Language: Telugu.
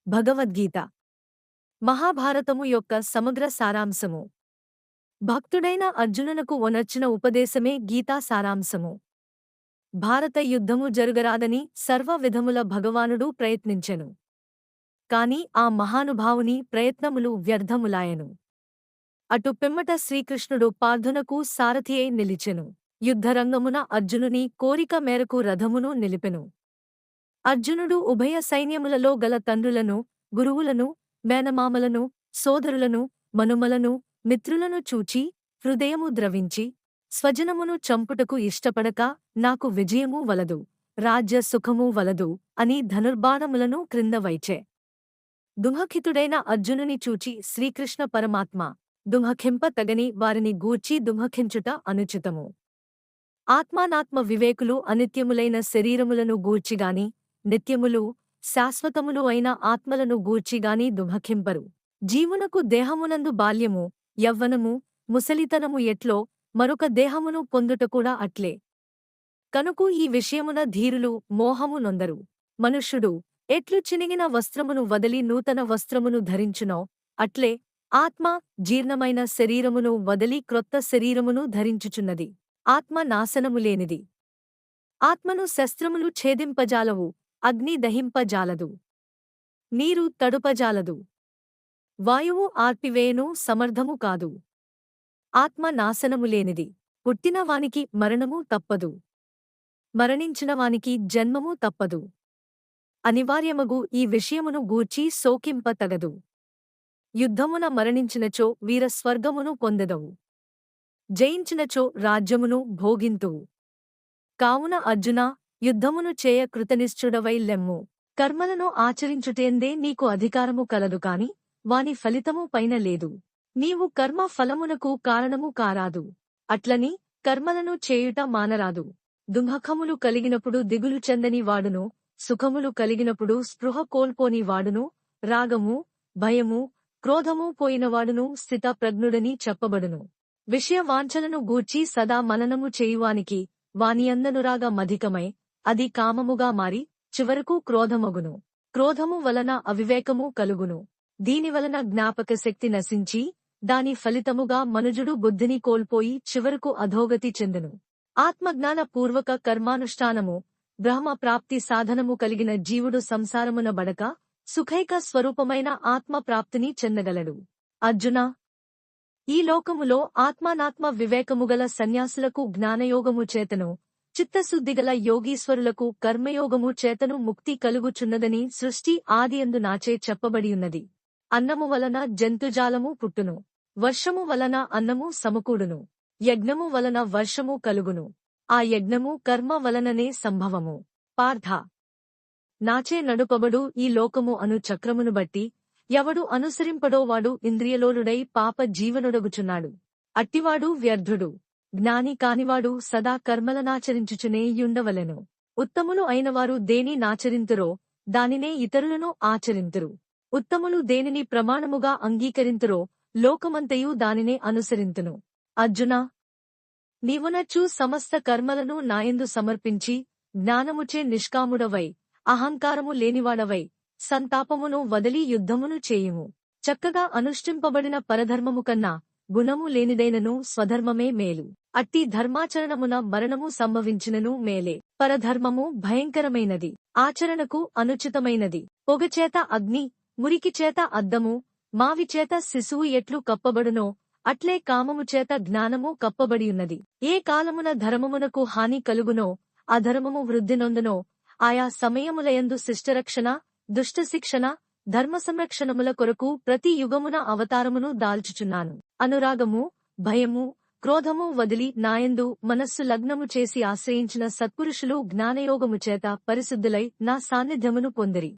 భగవద్గీత మహాభారతము యొక్క సమగ్ర సారాంశము. భక్తుడైన అర్జునునకు ఒనర్చిన ఉపదేశమే గీతా సారాంశము. భారత యుద్ధము జరుగరాదని సర్వ విధముల భగవానుడు ప్రయత్నించెను. కాని ఆ మహానుభావుని ప్రయత్నములు వ్యర్థములాయెను. అటు పిమ్మట శ్రీకృష్ణుడు పార్థునకు సారథియై నిలిచెను. యుద్ధరంగమున అర్జునుని కోరిక మేరకు రథమును నిలిపెను. అర్జునుడు ఉభయ సైన్యములలో గల తండ్రులను, గురువులను, మేనమామలను, సోదరులను, మనుమలను, మిత్రులను చూచి హృదయము ద్రవించి, స్వజనమును చంపుటకు ఇష్టపడక నాకు విజయము వలదు, రాజ్య సుఖము వలదు అని ధనుర్బాణములను క్రింద వైచె. దుఃఖితుడైన అర్జునుని చూచి శ్రీకృష్ణ పరమాత్మ, దుఃఖింప తగని వారిని గూర్చి దుఃఖించుట అనుచితము. ఆత్మానాత్మ వివేకులు అనిత్యములైన శరీరములను గూర్చిగాని, నిత్యములు శాశ్వతములు అయిన ఆత్మలను గూర్చిగాని దుఃఖింపరు. జీవునకు దేహమునందు బాల్యము, యవ్వనము, ముసలితనము ఎట్లో మరొక దేహమును పొందుటకూడా అట్లే. కనుకు ఈ విషయమున ధీరులు మోహము నొందరు. మనుష్యుడు ఎట్లు చినిగిన వస్త్రమును వదలి నూతన వస్త్రమును ధరించునో అట్లే ఆత్మ జీర్ణమైన శరీరమును వదలి క్రొత్త శరీరమును ధరించుచున్నది. ఆత్మ నాశనములేనిది. ఆత్మను శస్త్రములు ఛేదింపజాలవు, అగ్ని దహింపజాలదు, నీరు తడుపజాలదు, వాయువు ఆర్పివేయను సమర్థము కాదు. ఆత్మ నాశనములేనిది. పుట్టినవానికి మరణము తప్పదు, మరణించినవానికి జన్మము తప్పదు. అనివార్యమగు ఈ విషయమును గూర్చి శోకింప తగదు. యుద్ధమున మరణించినచో వీరస్వర్గమును పొందెదవు, జయించినచో రాజ్యమును భోగింతువు. కావున అర్జునా, యుద్ధమును చేయ కృతనిశ్చుడవై లెమ్ము. కర్మలను ఆచరించుటేందే నీకు అధికారము కలదు కాని వాని ఫలితము పైన లేదు. నీవు కర్మ ఫలమునకు కారణము కారాదు. అట్లని కర్మలను చేయుట మానరాదు. దుఃఖములు కలిగినప్పుడు దిగులు చెందని వాడును, సుఖములు కలిగినప్పుడు స్పృహ కోల్పోని వాడును, రాగము, భయము, క్రోధము పోయినవాడును స్థితప్రజ్ఞుడని చెప్పబడును. విషయ వాంఛలను గూర్చి సదా మననము చేయువానికి వానియందనురాగ మధికమై అది కామముగా మారి చివరకు క్రోధమగును. క్రోధము వలన అవివేకము కలుగును. దీనివలన జ్ఞాపకశక్తి నశించి దాని ఫలితముగా మనుజుడు బుద్ధిని కోల్పోయి చివరకు అధోగతి చెందును. ఆత్మజ్ఞాన పూర్వక కర్మానుష్ఠానము బ్రహ్మ ప్రాప్తి సాధనము కలిగిన జీవుడు సంసారమున బడక సుఖైక స్వరూపమైన ఆత్మ ప్రాప్తిని చెందగలడు. అర్జునా, ఈ లోకములో ఆత్మానాత్మ వివేకముగల సన్యాసులకు జ్ఞానయోగము చేతను, చిత్తశుద్ధిగల యోగీశ్వరులకు కర్మయోగము చేతను ముక్తి కలుగుచున్నదని సృష్టి ఆదియందు నాచే చెప్పబడియున్నది. అన్నము వలన జంతుజాలము పుట్టును, వర్షము వలన అన్నము సమకూడును, యజ్ఞము వలన వర్షము కలుగును, ఆ యజ్ఞము కర్మ వలననే సంభవము. పార్థ, నాచే నడుపబడు ఈ లోకము అను చక్రమును బట్టి ఎవడు అనుసరింపడోవాడు ఇంద్రియలోలుడై పాప జీవనుడగుచున్నాడు. అట్టివాడు వ్యర్థుడు. జ్ఞాని కానివాడు సదా కర్మలనాచరించుచునే యుండవలెను. ఉత్తములు అయినవారు దేని నాచరింతురో దానినే ఇతరులను ఆచరింతురు. ఉత్తములు దేనిని ప్రమాణముగా అంగీకరింతురో లోకమంతయు దానినే అనుసరింతును. అర్జునా, నీవునచ్చు సమస్త కర్మలను నాయందు సమర్పించి జ్ఞానముచే నిష్కాముడవై అహంకారము లేనివాడవై సంతాపమును వదలి యుద్ధమును చేయుము. చక్కగా అనుష్ఠింపబడిన పరధర్మము కన్నా గుణము లేనిదైనను స్వధర్మమే మేలు. అట్టి ధర్మాచరణమున మరణము సంభవించినను మేలే. పరధర్మము భయంకరమైనది, ఆచరణకు అనుచితమైనది. పొగచేత అగ్ని, మురికిచేత అద్దము, మావిచేత శిశువు ఎట్లు కప్పబడునో అట్లే కామముచేత జ్ఞానము కప్పబడియున్నది. ఏ కాలమున ధర్మమునకు హాని కలుగునో అధర్మము వృద్ధి నొందునో ఆయా సమయములయందు శిష్టరక్షణ, దుష్టశిక్షణ, ధర్మ సంరక్షణముల కొరకు ప్రతి యుగమున అవతారమును దాల్చుచున్నాను. అనురాగము, భయము, క్రోధము వదిలి నాయందు మనస్సు లగ్నము చేసి ఆశ్రయించిన సత్పురుషులు జ్ఞానయోగము చేత పరిశుద్ధులై నా సాన్నిధ్యమును పొందిరి.